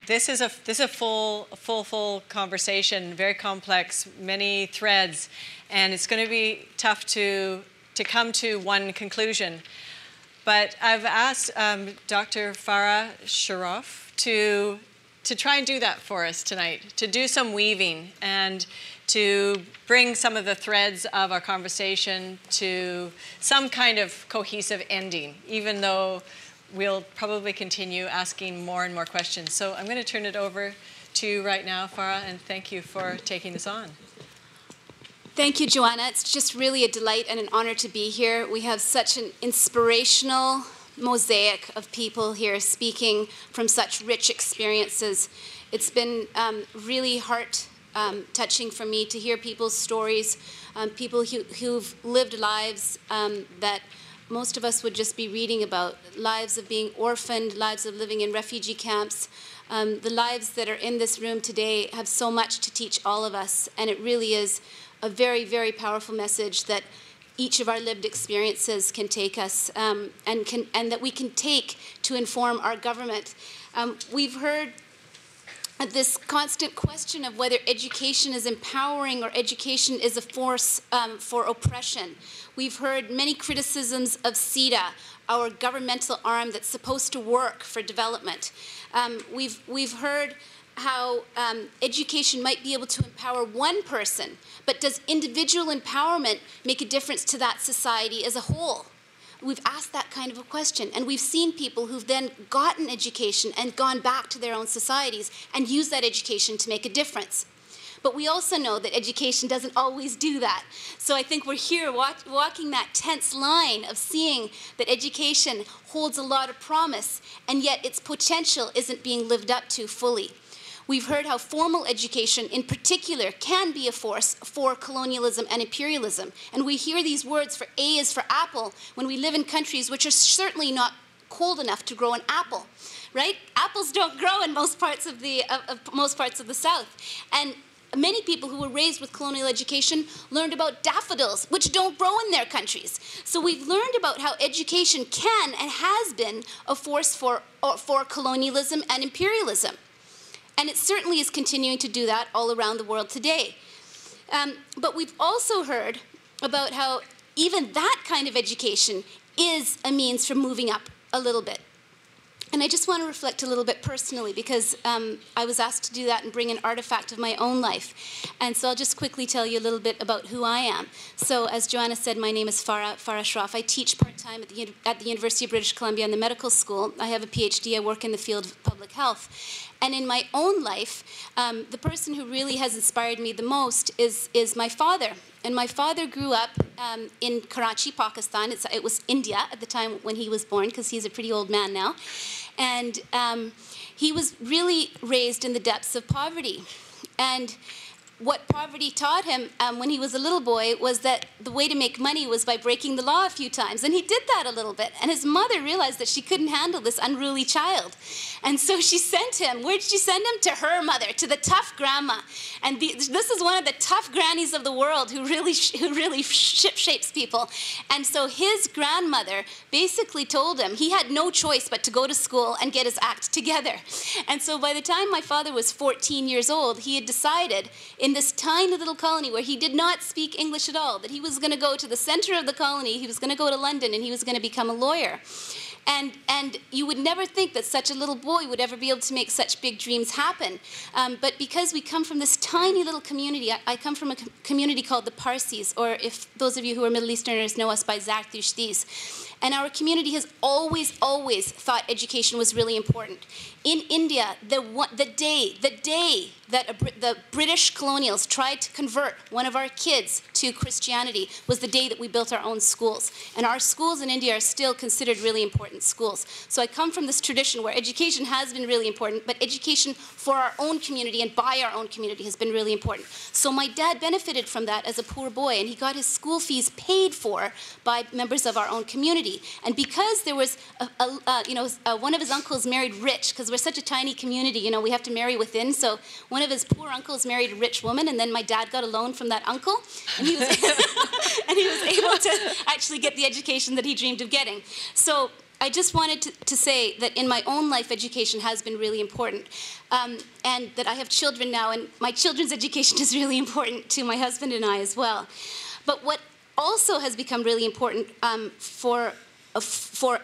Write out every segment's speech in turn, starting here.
This is a full conversation, very complex, many threads, and it's going to be tough to come to one conclusion. But I've asked Dr. Farah Shroff to try and do that for us tonight, to do some weaving and to bring some of the threads of our conversation to some kind of cohesive ending, even though we'll probably continue asking more and more questions. So I'm going to turn it over to you right now, Farah, and thank you for taking this on. Thank you, Joanna. It's just really a delight and an honor to be here. We have such an inspirational mosaic of people here speaking from such rich experiences. It's been really heart-touching for me to hear people's stories, people who've lived lives that most of us would just be reading about, lives of being orphaned, lives of living in refugee camps. The lives that are in this room today have so much to teach all of us, and it really is a very, very powerful message that each of our lived experiences can take us and that we can take to inform our government. We've heard this constant question of whether education is empowering or education is a force for oppression. We've heard many criticisms of CEDA, our governmental arm that's supposed to work for development. We've heard how education might be able to empower one person, but does individual empowerment make a difference to that society as a whole? We've asked that kind of a question, and we've seen people who've then gotten education and gone back to their own societies and used that education to make a difference. But we also know that education doesn't always do that. So I think we're here walking that tense line of seeing that education holds a lot of promise, and yet its potential isn't being lived up to fully. We've heard how formal education in particular can be a force for colonialism and imperialism. And we hear these words for A is for apple when we live in countries which are certainly not cold enough to grow an apple, right? Apples don't grow in most parts of the South. And many people who were raised with colonial education learned about daffodils, which don't grow in their countries. So we've learned about how education can and has been a force for colonialism and imperialism. And it certainly is continuing to do that all around the world today. But we've also heard about how even that kind of education is a means for moving up a little bit. And I just want to reflect a little bit personally because I was asked to do that and bring an artifact of my own life. And so I'll just quickly tell you a little bit about who I am. So as Joanna said, my name is Farah Shroff. I teach part-time at the University of British Columbia in the medical school. I have a PhD. I work in the field of public health. And in my own life, the person who really has inspired me the most is my father. And my father grew up in Karachi, Pakistan. It was India at the time when he was born, because he's a pretty old man now. And he was really raised in the depths of poverty. And what poverty taught him when he was a little boy was that the way to make money was by breaking the law a few times. And he did that a little bit. And his mother realized that she couldn't handle this unruly child. And so she sent him. Where did she send him? To her mother, to the tough grandma. And this is one of the tough grannies of the world who really shapes people. And so his grandmother basically told him he had no choice but to go to school and get his act together. And so by the time my father was 14 years old, he had decided in this tiny little colony where he did not speak English at all, that he was going to go to the center of the colony, he was going to go to London, and he was going to become a lawyer. And you would never think that such a little boy would ever be able to make such big dreams happen. But because we come from this tiny little community, I come from a community called the Parsis, or if those of you who are Middle Easterners know us by Zartushtis. And our community has always thought education was really important. In India, the day that the British colonials tried to convert one of our kids to Christianity was the day that we built our own schools. And our schools in India are still considered really important schools. So I come from this tradition where education has been really important, but education for our own community and by our own community has been really important. So my dad benefited from that as a poor boy, and he got his school fees paid for by members of our own community. And because there was, one of his uncles married rich, because we're such a tiny community, we have to marry within. So one of his poor uncles married a rich woman, and then my dad got a loan from that uncle, and he was, and he was able to actually get the education that he dreamed of getting. So I just wanted to say that in my own life, education has been really important. And that I have children now, and my children's education is really important to my husband and I as well. But what also has become really important for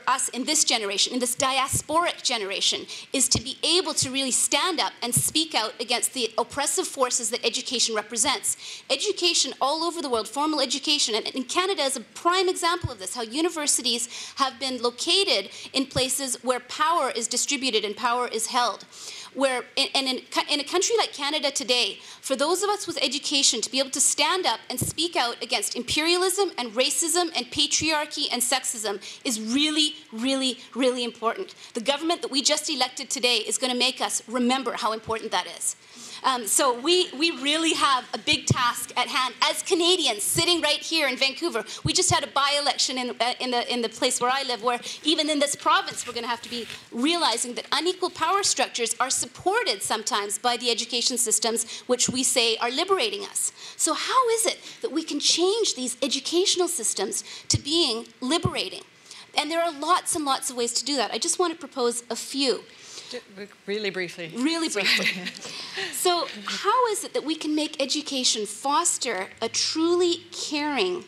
us in this generation, in this diasporic generation, is to be able to really stand up and speak out against the oppressive forces that education represents. Education all over the world, formal education, and in Canada is a prime example of this, how universities have been located in places where power is distributed and power is held. Where, in a country like Canada today, for those of us with education to be able to stand up and speak out against imperialism and racism and patriarchy and sexism is really, really, really important. The government that we just elected today is going to make us remember how important that is. So we really have a big task at hand as Canadians sitting right here in Vancouver. We just had a by-election in the place where I live, where even in this province we're going to have to be realizing that unequal power structures are supported sometimes by the education systems which we say are liberating us. So how is it that we can change these educational systems to being liberating? And there are lots and lots of ways to do that. I just want to propose a few. Really briefly. Really briefly. So how is it that we can make education foster a truly caring,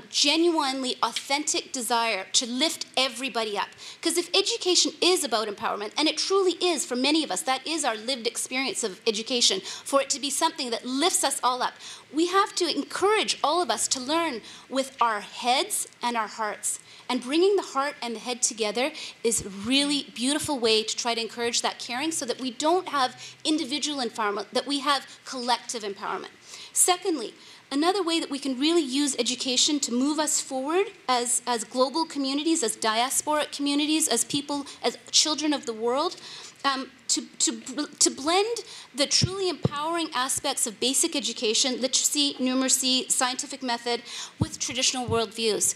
genuinely authentic desire to lift everybody up? Because if education is about empowerment, and it truly is for many of us, that is our lived experience of education, for it to be something that lifts us all up, we have to encourage all of us to learn with our heads and our hearts. And bringing the heart and the head together is a really beautiful way to try to encourage that caring so that we don't have individual empowerment, that we have collective empowerment. Secondly, another way that we can really use education to move us forward as global communities, as diasporic communities, as people, as children of the world, to blend the truly empowering aspects of basic education, literacy, numeracy, scientific method, with traditional worldviews.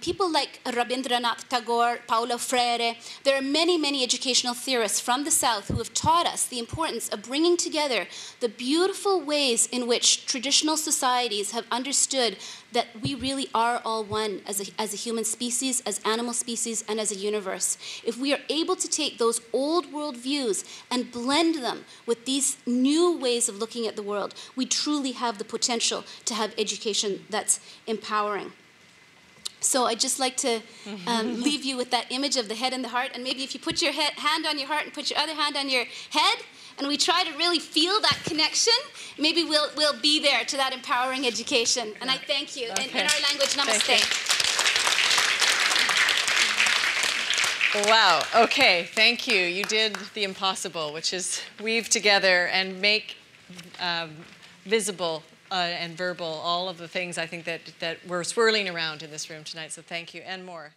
People like Rabindranath Tagore, Paulo Freire, there are many, many educational theorists from the South who have taught us the importance of bringing together the beautiful ways in which traditional societies have understood that we really are all one as a human species, as animal species, and as a universe. If we are able to take those old world views and blend them with these new ways of looking at the world, we truly have the potential to have education that's empowering. So I'd just like to leave you with that image of the head and the heart, and maybe if you put your hand on your heart and put your other hand on your head, and we try to really feel that connection, maybe we'll be there to that empowering education. And I thank you. Okay. In our language, namaste. Wow, okay, thank you. You did the impossible, which is weave together and make visible and verbal all of the things I think that we're swirling around in this room tonight. So thank you, and more.